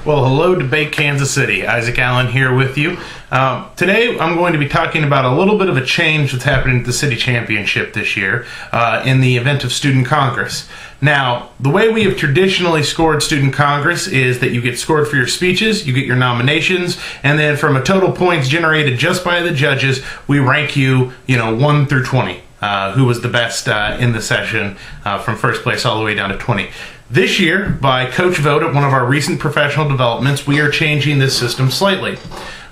Well, hello, Debate Kansas City. Isaac Allen here with you. Today, I'm going to be talking about a little bit of a change that's happening at the city championship this year in the event of Student Congress. Now, the way we have traditionally scored Student Congress is that you get scored for your speeches, you get your nominations, and then from a total points generated just by the judges, we rank you, 1 through 20. Who was the best in the session from first place all the way down to 20. This year, by coach vote at one of our recent professional developments, we are changing this system slightly.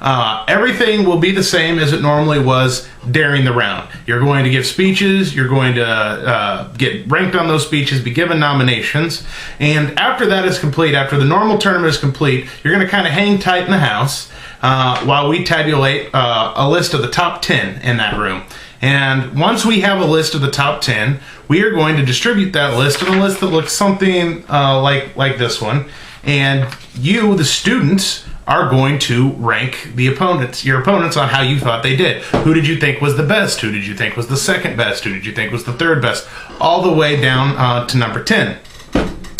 Everything will be the same as it normally was during the round. You're going to give speeches, you're going to get ranked on those speeches, be given nominations, and after that is complete, after the normal tournament is complete, you're going to kind of hang tight in the house while we tabulate a list of the top 10 in that room. And once we have a list of the top 10, we are going to distribute that list in a list that looks something like this one. And you, the students, are going to rank your opponents on how you thought they did. Who did you think was the best? Who did you think was the second best? Who did you think was the third best? All the way down to number 10.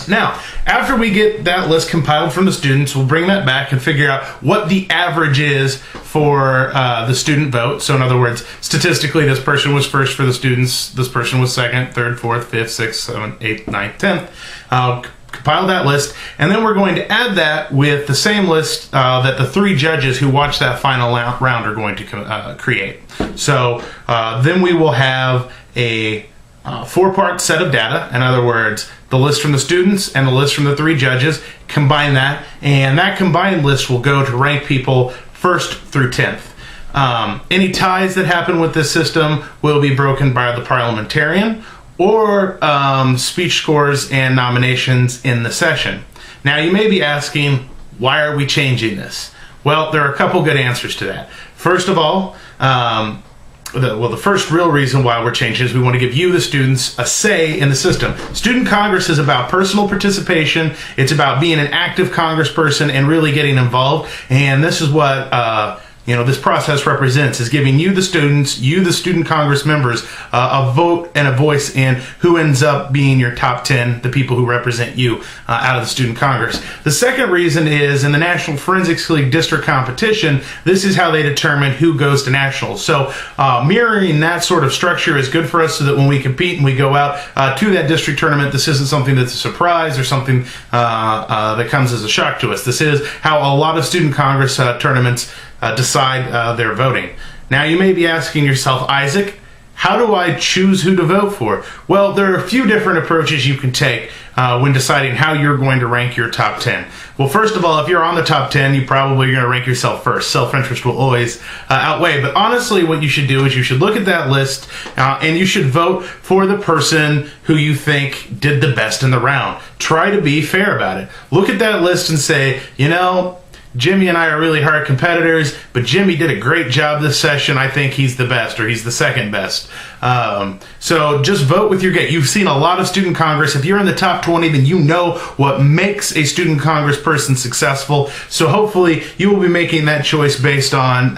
Now, after we get that list compiled from the students, we'll bring that back and figure out what the average is for the student vote. So in other words, statistically, this person was first for the students, this person was second, third, fourth, fifth, sixth, seventh, eighth, ninth, 10th. Compile that list, and then we're going to add that with the same list that the three judges who watch that final round are going to create. So then we will have a four-part set of data. In other words, the list from the students and the list from the three judges, combine that, and that combined list will go to rank people 1st through 10th. Any ties that happen with this system will be broken by the parliamentarian or speech scores and nominations in the session. Now, you may be asking, why are we changing this? Well, there are a couple good answers to that. First of all, the first real reason why we're changing is we want to give you, the students, a say in the system. Student Congress is about personal participation. It's about being an active congressperson and really getting involved. And this is what this process represents, is giving you, the students, you, the student Congress members, a vote and a voice in who ends up being your top 10, the people who represent you out of the Student Congress. The second reason is in the National Forensics League district competition, this is how they determine who goes to nationals. So mirroring that sort of structure is good for us so that when we compete and we go out to that district tournament, this isn't something that's a surprise or something that comes as a shock to us. This is how a lot of Student Congress tournaments decide their voting. Now, you may be asking yourself, Isaac, how do I choose who to vote for? Well, there are a few different approaches you can take when deciding how you're going to rank your top 10. Well, first of all, if you're on the top 10, you probably are going to rank yourself first. Self-interest will always outweigh. But honestly, what you should do is you should look at that list and you should vote for the person who you think did the best in the round. Try to be fair about it. Look at that list and say, Jimmy and I are really hard competitors, but Jimmy did a great job this session. I think he's the best, or he's the second best. So just vote with your gut. You've seen a lot of Student Congress. If you're in the top 20, then you know what makes a Student Congress person successful. So hopefully you will be making that choice based on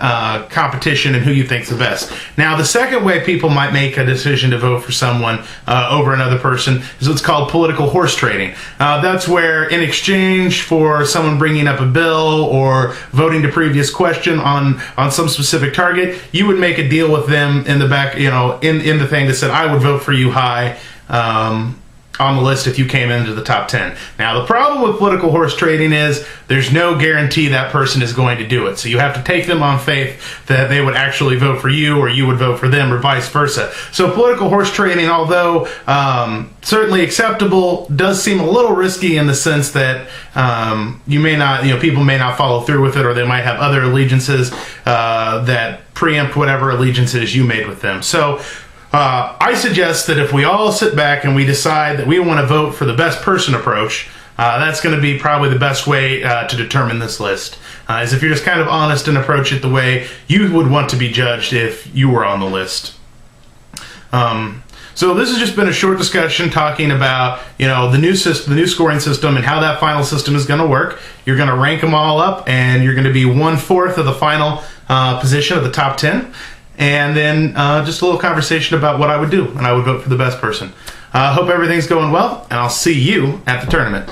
competition and who you think's the best. Now, the second way people might make a decision to vote for someone over another person is what's called political horse trading. That's where, in exchange for someone bringing up a bill or voting to previous question on some specific target, you would make a deal with them in the back, in the thing that said, I would vote for you high on the list if you came into the top 10. Now, the problem with political horse trading is there's no guarantee that person is going to do it. So you have to take them on faith that they would actually vote for you or you would vote for them or vice versa. So political horse trading, although certainly acceptable, does seem a little risky in the sense that people may not follow through with it, or they might have other allegiances that preempt whatever allegiances you made with them. So I suggest that if we all sit back and we decide that we want to vote for the best person approach, that's going to be probably the best way to determine this list, is if you're just kind of honest and approach it the way you would want to be judged if you were on the list. So this has just been a short discussion talking about, the new system, the new scoring system, and how that final system is going to work. You're going to rank them all up, and you're going to be 1/4 of the final position of the top 10. And then just a little conversation about what I would do, and I would vote for the best person. Hope everything's going well, and I'll see you at the tournament.